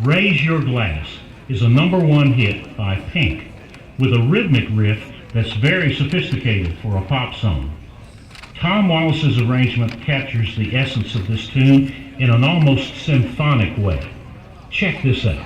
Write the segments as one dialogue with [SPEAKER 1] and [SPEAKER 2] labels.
[SPEAKER 1] Raise Your Glass is a #1 hit by Pink, with a rhythmic riff that's very sophisticated for a pop song. Tom Wallace's arrangement captures the essence of this tune in an almost symphonic way. Check this out.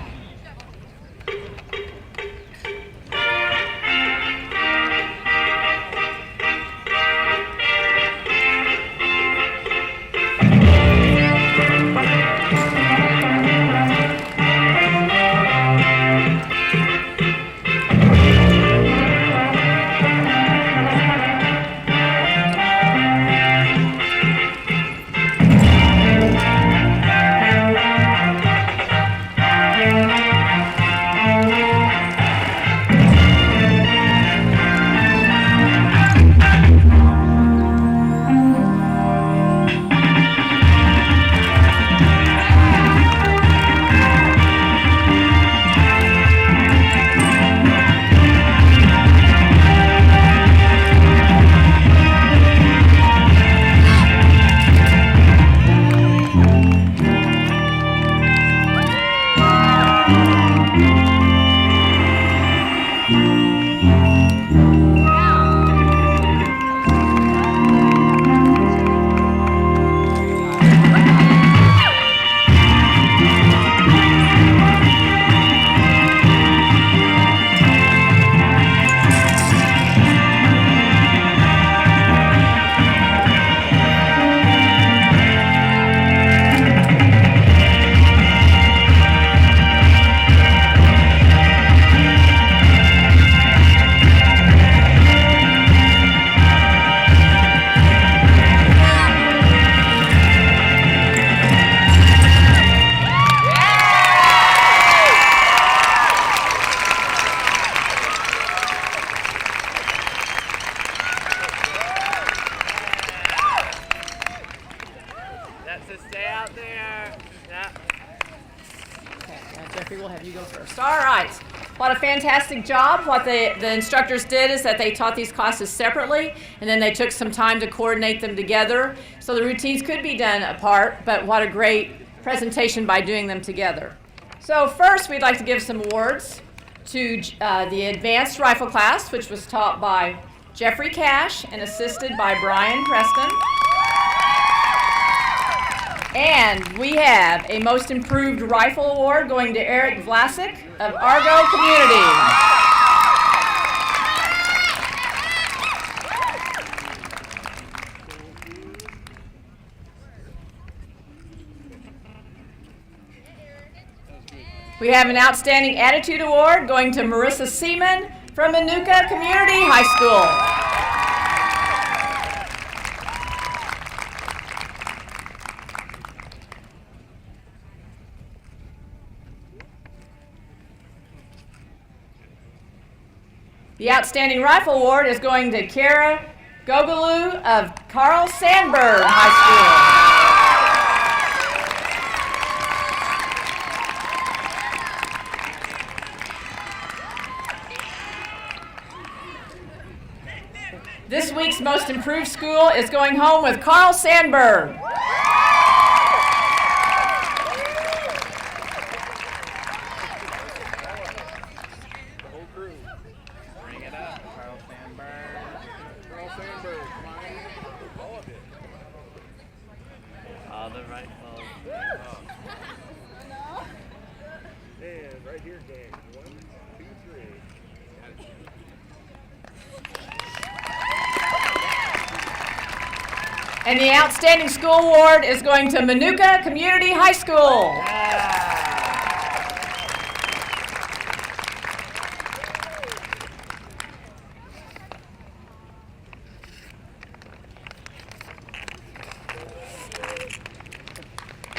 [SPEAKER 2] What a fantastic job. What the instructors did is that they taught these classes separately, and then they took some time to coordinate them together. So the routines could be done apart, but what a great presentation by doing them together. So first, we'd like to give some awards to the advanced rifle class, which was taught by Jeffrey Cash and assisted by Brian Preston. And we have a Most Improved Rifle Award going to Eric Vlasic of Argo Community. We have an Outstanding Attitude Award going to Marissa Seaman from Manuka Community High School. The Outstanding Rifle Award is going to Kara Gogaloo of Carl Sandburg High School. This week's Most Improved School is going home with Carl Sandburg. And the Outstanding School Award is going to Manuka Community High School.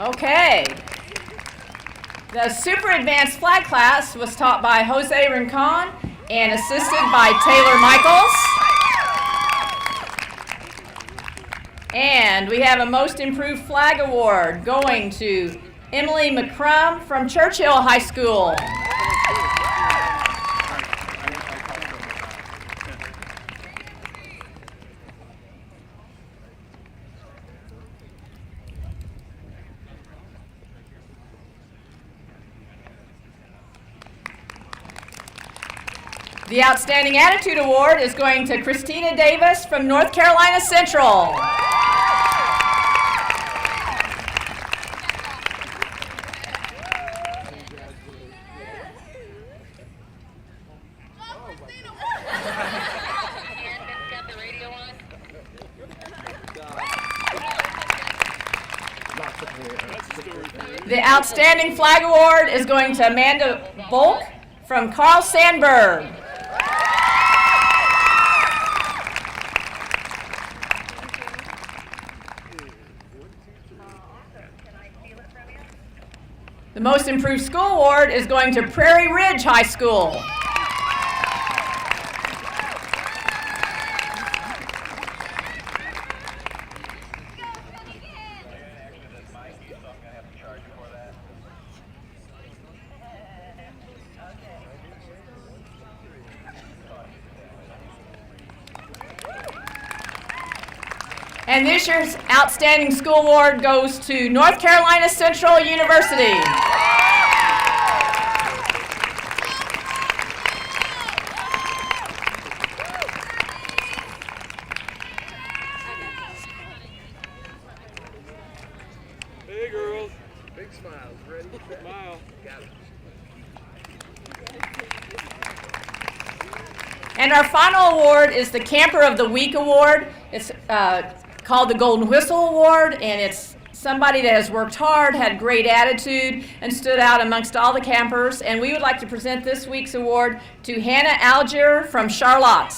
[SPEAKER 2] Okay. The Super Advanced Flag class was taught by Jose Rincon and assisted by Taylor Michaels. And we have a Most Improved Flag Award going to Emily McCrum from Churchill High School. The Outstanding Attitude Award is going to Christina Davis from North Carolina Central. The Outstanding Flag Award is going to Amanda Volk from Carl Sandburg. The Most Improved School Award is going to Prairie Ridge High School. And this year's Outstanding School Award goes to North Carolina Central University.
[SPEAKER 3] Hey girls, big smiles, ready? Smile. Got it.
[SPEAKER 2] And our final award is the Camper of the Week Award. It's called the Golden Whistle Award, and it's somebody that has worked hard, had great attitude, and stood out amongst all the campers. And we would like to present this week's award to Hannah Algier from Charlotte.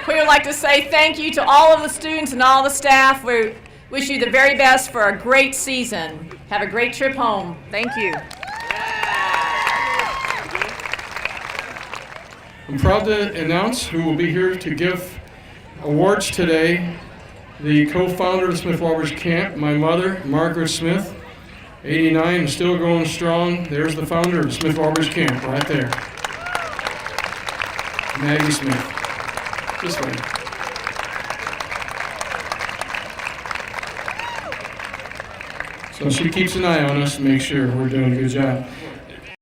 [SPEAKER 2] We would like to say thank you to all of the students and all the staff. We wish you the very best for a great season. Have a great trip home. Thank you.
[SPEAKER 4] I'm proud to announce who will be here to give awards today. The co-founder of Smith Walbridge Camp, my mother, Margaret Smith, 89 and still going strong. There's the founder of Smith Walbridge Camp right there. Maggie Smith. This way. So she keeps an eye on us to make sure we're doing a good job.